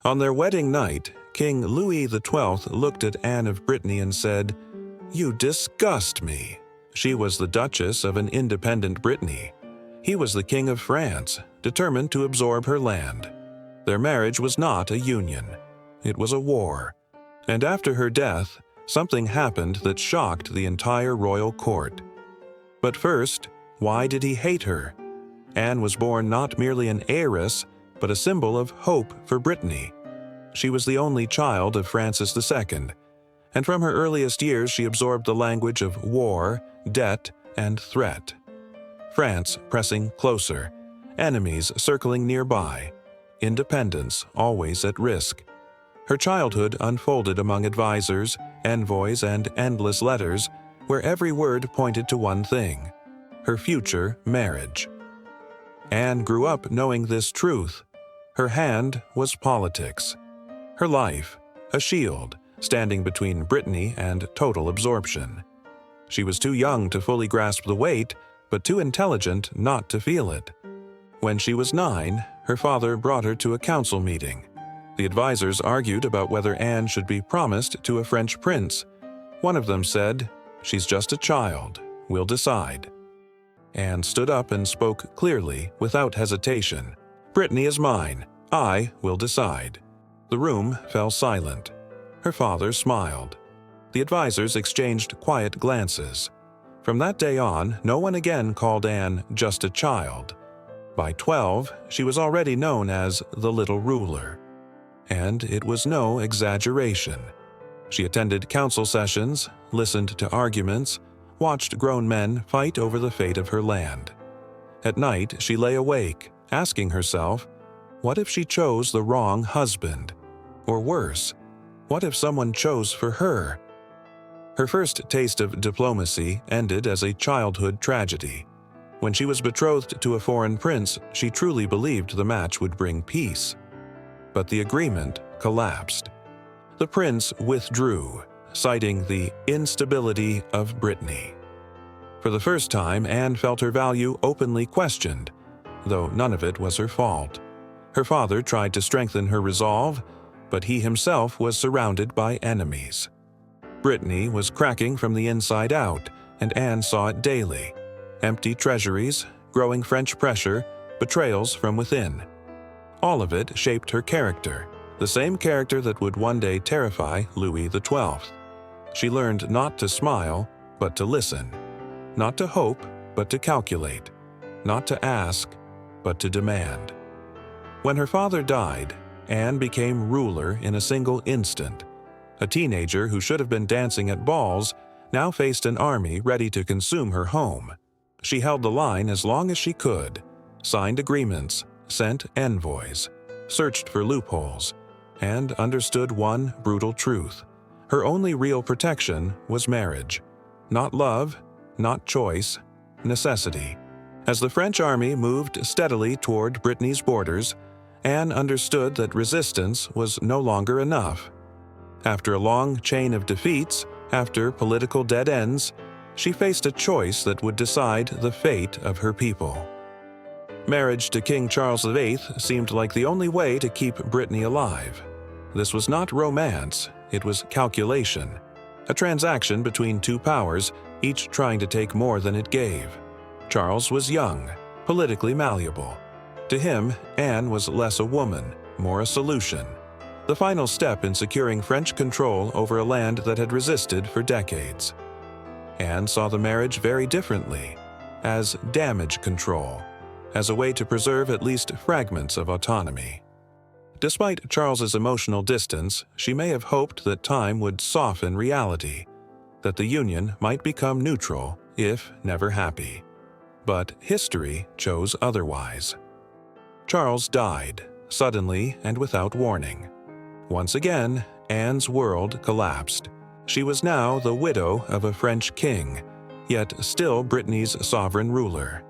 On their wedding night, King Louis XII looked at Anne of Brittany and said, "You disgust me." She was the Duchess of an independent Brittany. He was the King of France, determined to absorb her land. Their marriage was not a union. It was a war. And after her death, something happened that shocked the entire royal court. But first, why did he hate her? Anne was born not merely an heiress, but a symbol of hope for Brittany. She was the only child of Francis II, and from her earliest years she absorbed the language of war, debt, and threat. France pressing closer, enemies circling nearby, independence always at risk. Her childhood unfolded among advisors, envoys, and endless letters, where every word pointed to one thing: her future marriage. Anne grew up knowing this truth. Her hand was politics. Her life, a shield, standing between Brittany and total absorption. She was too young to fully grasp the weight, but too intelligent not to feel it. When she was 9, her father brought her to a council meeting. The advisors argued about whether Anne should be promised to a French prince. One of them said, "She's just a child. We'll decide." Anne stood up and spoke clearly, without hesitation. "Brittany is mine. I will decide." The room fell silent. Her father smiled. The advisors exchanged quiet glances. From that day on, no one again called Anne just a child. By 12, she was already known as the Little Ruler. And it was no exaggeration. She attended council sessions, listened to arguments, watched grown men fight over the fate of her land. At night, she lay awake, asking herself, what if she chose the wrong husband? Or worse, what if someone chose for her? Her first taste of diplomacy ended as a childhood tragedy. When she was betrothed to a foreign prince, she truly believed the match would bring peace. But the agreement collapsed. The prince withdrew, citing the instability of Brittany. For the first time, Anne felt her value openly questioned, though none of it was her fault. Her father tried to strengthen her resolve, but he himself was surrounded by enemies. Brittany was cracking from the inside out, and Anne saw it daily. Empty treasuries, growing French pressure, betrayals from within. All of it shaped her character, the same character that would one day terrify Louis XII. She learned not to smile, but to listen. Not to hope, but to calculate. Not to ask, but to demand. When her father died, Anne became ruler in a single instant. A teenager who should have been dancing at balls now faced an army ready to consume her home. She held the line as long as she could, signed agreements, sent envoys, searched for loopholes, and understood one brutal truth. Her only real protection was marriage. Not love, not choice, necessity. As the French army moved steadily toward Brittany's borders, Anne understood that resistance was no longer enough. After a long chain of defeats, after political dead ends, she faced a choice that would decide the fate of her people. Marriage to King Charles VIII seemed like the only way to keep Brittany alive. This was not romance, it was calculation, a transaction between two powers, each trying to take more than it gave. Charles was young, politically malleable. To him, Anne was less a woman, more a solution. The final step in securing French control over a land that had resisted for decades. Anne saw the marriage very differently, as damage control, as a way to preserve at least fragments of autonomy. Despite Charles's emotional distance, she may have hoped that time would soften reality, that the union might become neutral, if never happy. But history chose otherwise. Charles died, suddenly and without warning. Once again, Anne's world collapsed. She was now the widow of a French king, yet still Brittany's sovereign ruler.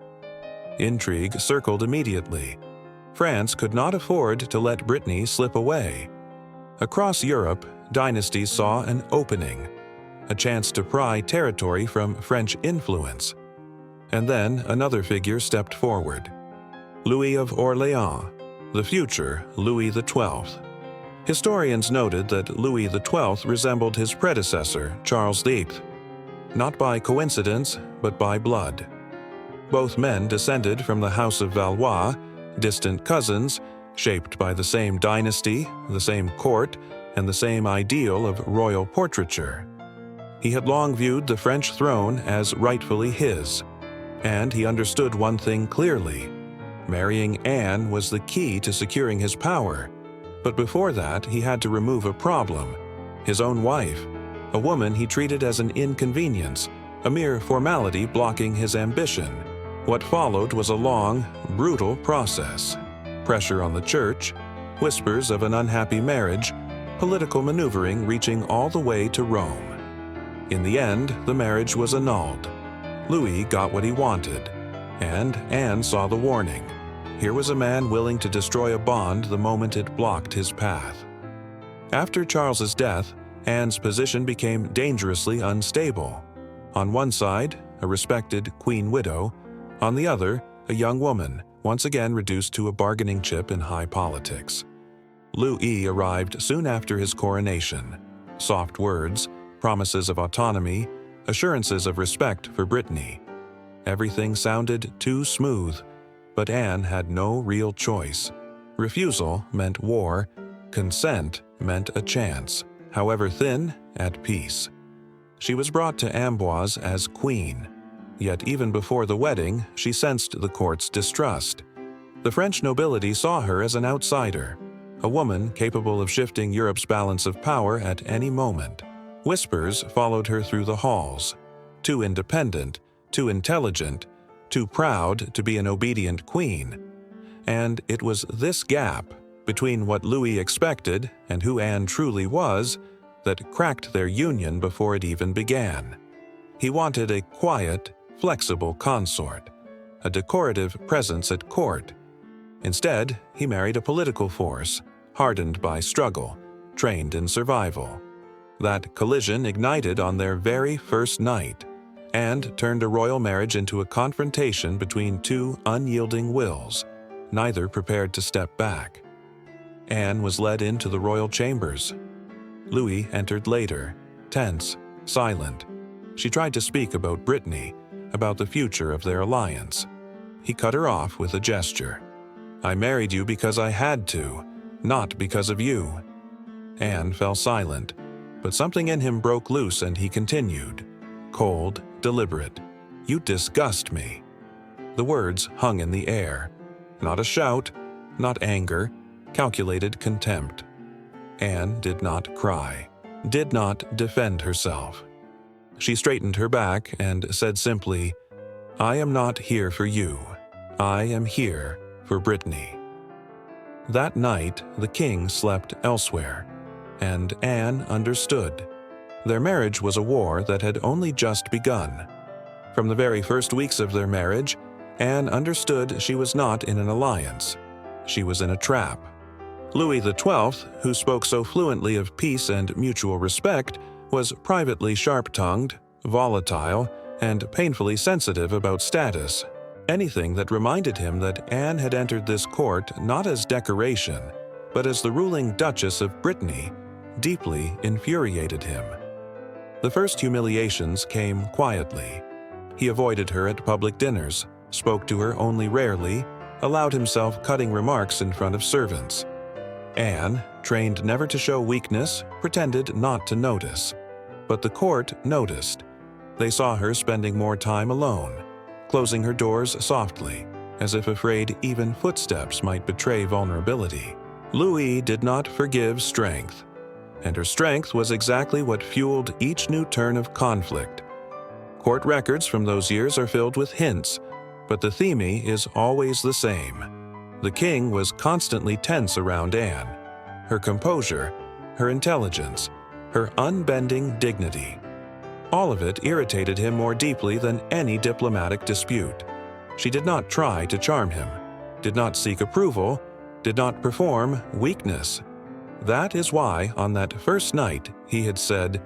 Intrigue circled immediately. France could not afford to let Brittany slip away. Across Europe, dynasties saw an opening, a chance to pry territory from French influence. And then another figure stepped forward. Louis of Orléans, the future Louis XII. Historians noted that Louis XII resembled his predecessor, Charles VIII, not by coincidence, but by blood. Both men descended from the House of Valois, distant cousins, shaped by the same dynasty, the same court, and the same ideal of royal portraiture. He had long viewed the French throne as rightfully his, and he understood one thing clearly: marrying Anne was the key to securing his power. But before that, he had to remove a problem: his own wife, a woman he treated as an inconvenience, a mere formality blocking his ambition. What followed was a long, brutal process. Pressure on the church, whispers of an unhappy marriage, political maneuvering reaching all the way to Rome. In the end, the marriage was annulled. Louis got what he wanted, and Anne saw the warning. Here was a man willing to destroy a bond the moment it blocked his path. After Charles's death, Anne's position became dangerously unstable. On one side, a respected queen widow; on the other, a young woman, once again reduced to a bargaining chip in high politics. Louis arrived soon after his coronation. Soft words, promises of autonomy, assurances of respect for Brittany. Everything sounded too smooth, but Anne had no real choice. Refusal meant war, consent meant a chance, however thin, at peace. She was brought to Amboise as queen, yet even before the wedding, she sensed the court's distrust. The French nobility saw her as an outsider, a woman capable of shifting Europe's balance of power at any moment. Whispers followed her through the halls: too independent, too intelligent, too proud to be an obedient queen. And it was this gap between what Louis expected and who Anne truly was that cracked their union before it even began. He wanted a quiet, flexible consort, a decorative presence at court. Instead, he married a political force, hardened by struggle, trained in survival. That collision ignited on their very first night, and turned a royal marriage into a confrontation between two unyielding wills, neither prepared to step back. Anne was led into the royal chambers. Louis entered later, tense, silent. She tried to speak about Brittany, about the future of their alliance. He cut her off with a gesture. "I married you because I had to, not because of you." Anne fell silent, but something in him broke loose and he continued, cold, deliberate. "You disgust me." The words hung in the air. Not a shout, not anger, calculated contempt. Anne did not cry, did not defend herself. She straightened her back and said simply, "I am not here for you. I am here for Brittany." That night, the king slept elsewhere, and Anne understood. Their marriage was a war that had only just begun. From the very first weeks of their marriage, Anne understood she was not in an alliance. She was in a trap. Louis XII, who spoke so fluently of peace and mutual respect, was privately sharp-tongued, volatile, and painfully sensitive about status. Anything that reminded him that Anne had entered this court not as decoration, but as the ruling Duchess of Brittany, deeply infuriated him. The first humiliations came quietly. He avoided her at public dinners, spoke to her only rarely, allowed himself cutting remarks in front of servants. Anne, trained never to show weakness, pretended not to notice. But the court noticed. They saw her spending more time alone, closing her doors softly, as if afraid even footsteps might betray vulnerability. Louis did not forgive strength, and her strength was exactly what fueled each new turn of conflict. Court records from those years are filled with hints, but the theme is always the same. The king was constantly tense around Anne. Her composure, her intelligence, her unbending dignity. All of it irritated him more deeply than any diplomatic dispute. She did not try to charm him, did not seek approval, did not perform weakness. That is why, on that first night, he had said,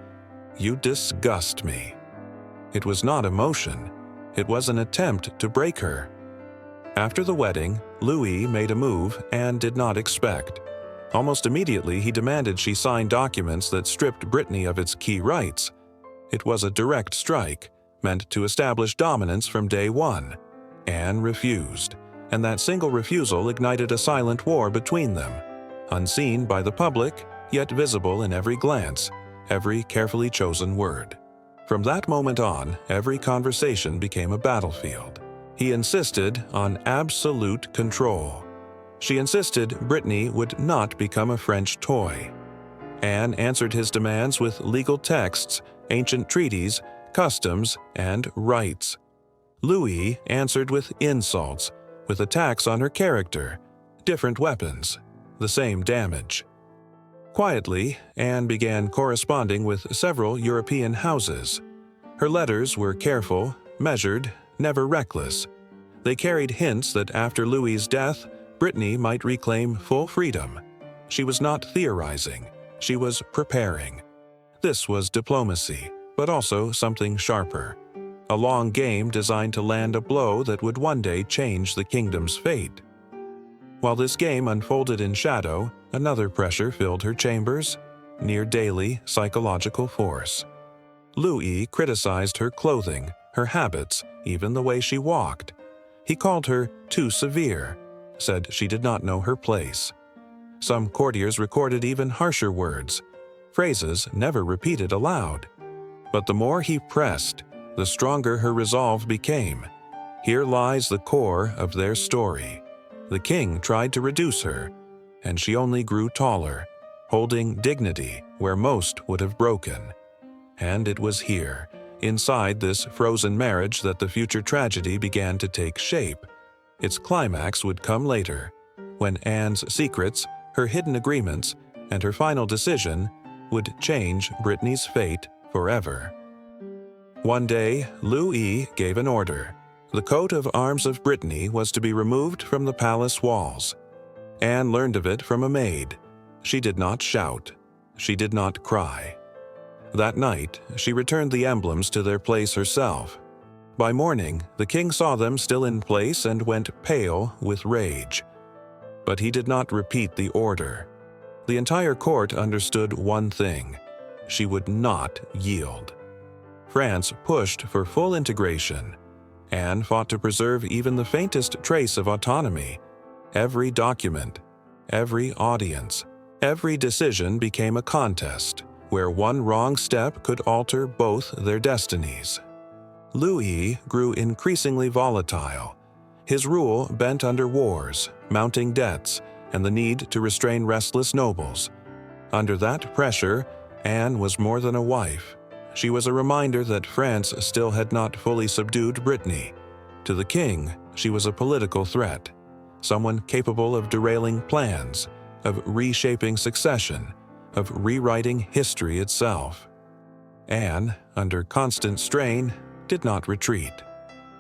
"You disgust me." It was not emotion. It was an attempt to break her. After the wedding, Louis made a move Anne did not expect. Almost immediately, he demanded she sign documents that stripped Brittany of its key rights. It was a direct strike, meant to establish dominance from day one. Anne refused, and that single refusal ignited a silent war between them, unseen by the public, yet visible in every glance, every carefully chosen word. From that moment on, every conversation became a battlefield. He insisted on absolute control. She insisted Brittany would not become a French toy. Anne answered his demands with legal texts, ancient treaties, customs, and rights. Louis answered with insults, with attacks on her character, different weapons, the same damage. Quietly, Anne began corresponding with several European houses. Her letters were careful, measured, never reckless. They carried hints that after Louis's death, Brittany might reclaim full freedom. She was not theorizing, she was preparing. This was diplomacy, but also something sharper. A long game designed to land a blow that would one day change the kingdom's fate. While this game unfolded in shadow, another pressure filled her chambers, near daily psychological force. Louis criticized her clothing, her habits, even the way she walked. He called her too severe, said she did not know her place. Some courtiers recorded even harsher words, phrases never repeated aloud. But the more he pressed, the stronger her resolve became. Here lies the core of their story. The king tried to reduce her, and she only grew taller, holding dignity where most would have broken. And it was here, inside this frozen marriage, that the future tragedy began to take shape. Its climax would come later, when Anne's secrets, her hidden agreements, and her final decision would change Brittany's fate forever. One day, Louis gave an order. The coat of arms of Brittany was to be removed from the palace walls. Anne learned of it from a maid. She did not shout. She did not cry. That night, she returned the emblems to their place herself. By morning, the king saw them still in place and went pale with rage. But he did not repeat the order. The entire court understood one thing: she would not yield. France pushed for full integration. Anne fought to preserve even the faintest trace of autonomy. Every document, every audience, every decision became a contest, where one wrong step could alter both their destinies. Louis grew increasingly volatile. His rule bent under wars, mounting debts, and the need to restrain restless nobles. Under that pressure, Anne was more than a wife. She was a reminder that France still had not fully subdued Brittany. To the king, she was a political threat, someone capable of derailing plans, of reshaping succession, of rewriting history itself. Anne, under constant strain, did not retreat.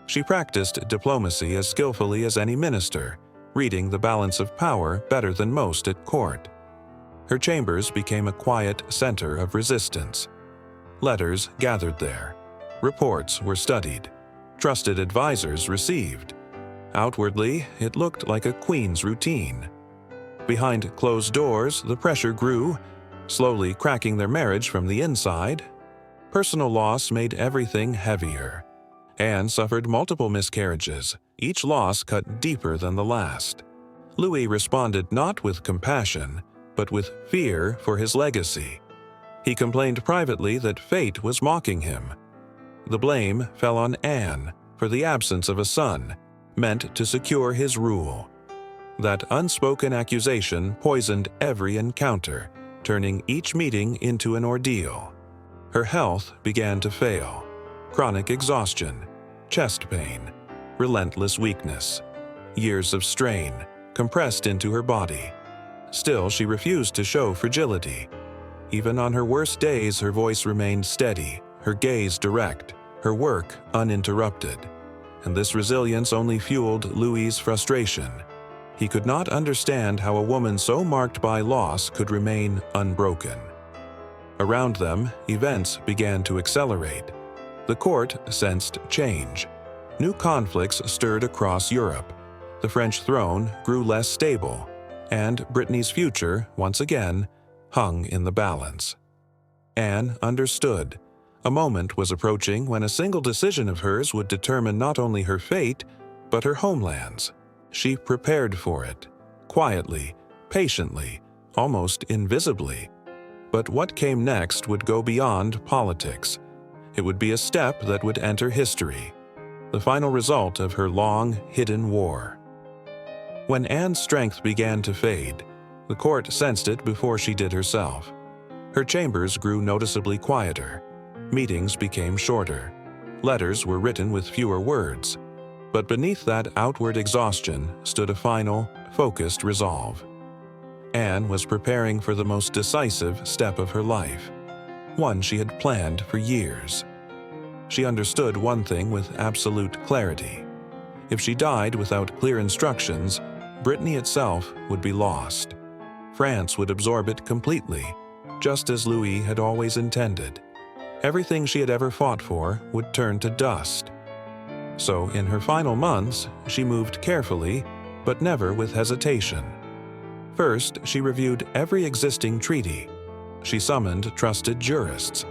She practiced diplomacy as skillfully as any minister, reading the balance of power better than most at court. Her chambers became a quiet center of resistance. Letters gathered there. Reports were studied. Trusted advisors received. Outwardly, it looked like a queen's routine. Behind closed doors, the pressure grew, slowly cracking their marriage from the inside. Personal loss made everything heavier. Anne suffered multiple miscarriages, each loss cut deeper than the last. Louis responded not with compassion, but with fear for his legacy. He complained privately that fate was mocking him. The blame fell on Anne for the absence of a son, meant to secure his rule. That unspoken accusation poisoned every encounter, turning each meeting into an ordeal. Her health began to fail. Chronic exhaustion, chest pain, relentless weakness. Years of strain compressed into her body. Still, she refused to show fragility. Even on her worst days, her voice remained steady, her gaze direct, her work uninterrupted. And this resilience only fueled Louis's frustration. He could not understand how a woman so marked by loss could remain unbroken. Around them, events began to accelerate. The court sensed change. New conflicts stirred across Europe. The French throne grew less stable. and Brittany's future, once again, hung in the balance. Anne understood. A moment was approaching when a single decision of hers would determine not only her fate, but her homeland's. She prepared for it, quietly, patiently, almost invisibly. But what came next would go beyond politics. It would be a step that would enter history, the final result of her long, hidden war. When Anne's strength began to fade, the court sensed it before she did herself. Her chambers grew noticeably quieter. Meetings became shorter. Letters were written with fewer words. But beneath that outward exhaustion stood a final, focused resolve. Anne was preparing for the most decisive step of her life, one she had planned for years. She understood one thing with absolute clarity. If she died without clear instructions, Brittany itself would be lost. France would absorb it completely, just as Louis had always intended. Everything she had ever fought for would turn to dust. So in her final months, she moved carefully, but never with hesitation. First, she reviewed every existing treaty. She summoned trusted jurists.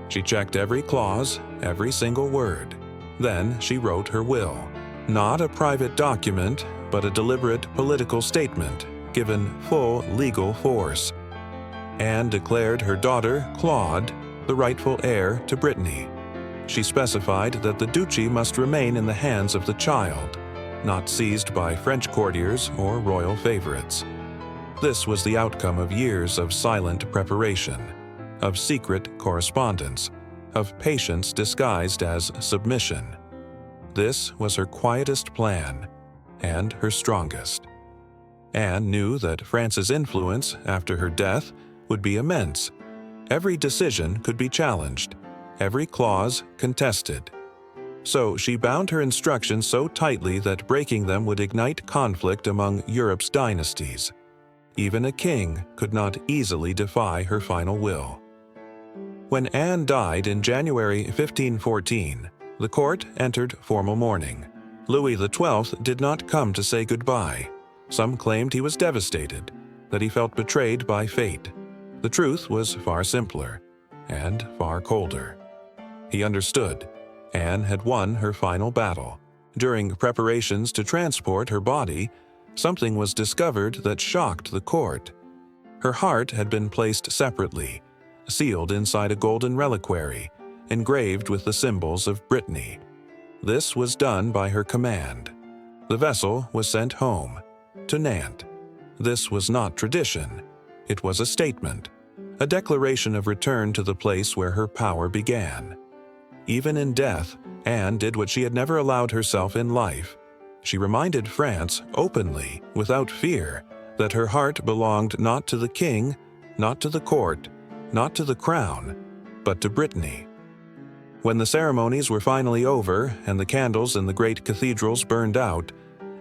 She checked every clause, every single word. Then she wrote her will. Not a private document, but a deliberate political statement, given full legal force. Anne declared her daughter, Claude, the rightful heir to Brittany. She specified that the duchy must remain in the hands of the child, not seized by French courtiers or royal favorites. This was the outcome of years of silent preparation, of secret correspondence, of patience disguised as submission. This was her quietest plan, and her strongest. Anne knew that France's influence after her death would be immense. Every decision could be challenged, every clause contested. So she bound her instructions so tightly that breaking them would ignite conflict among Europe's dynasties. Even a king could not easily defy her final will. When Anne died in January 1514, the court entered formal mourning. Louis XII did not come to say goodbye. Some claimed he was devastated, that he felt betrayed by fate. The truth was far simpler and far colder. He understood. Anne had won her final battle. During preparations to transport her body, something was discovered that shocked the court. Her heart had been placed separately, sealed inside a golden reliquary, engraved with the symbols of Brittany. This was done by her command. The vessel was sent home, to Nantes. This was not tradition. It was a statement, a declaration of return to the place where her power began. Even in death, Anne did what she had never allowed herself in life. She reminded France openly, without fear, that her heart belonged not to the king, not to the court, not to the crown, but to Brittany. When the ceremonies were finally over and the candles in the great cathedrals burned out,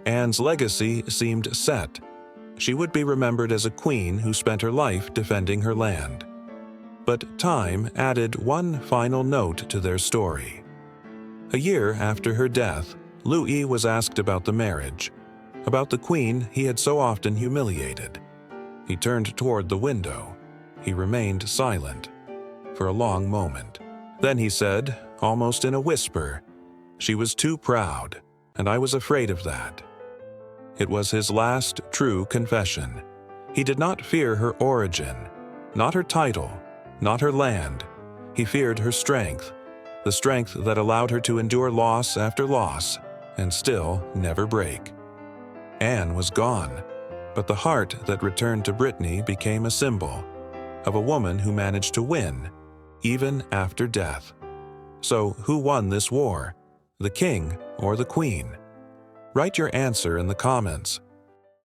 Anne's legacy seemed set. She would be remembered as a queen who spent her life defending her land. But time added one final note to their story. A year after her death, Louis was asked about the marriage, about the queen he had so often humiliated. He turned toward the window. He remained silent for a long moment. Then he said, almost in a whisper, "She was too proud, and I was afraid of that." It was his last true confession. He did not fear her origin, not her title, not her land. He feared her strength, the strength that allowed her to endure loss after loss and still never break. Anne was gone, but the heart that returned to Brittany became a symbol of a woman who managed to win, even after death. So who won this war, the king or the queen? Write your answer in the comments.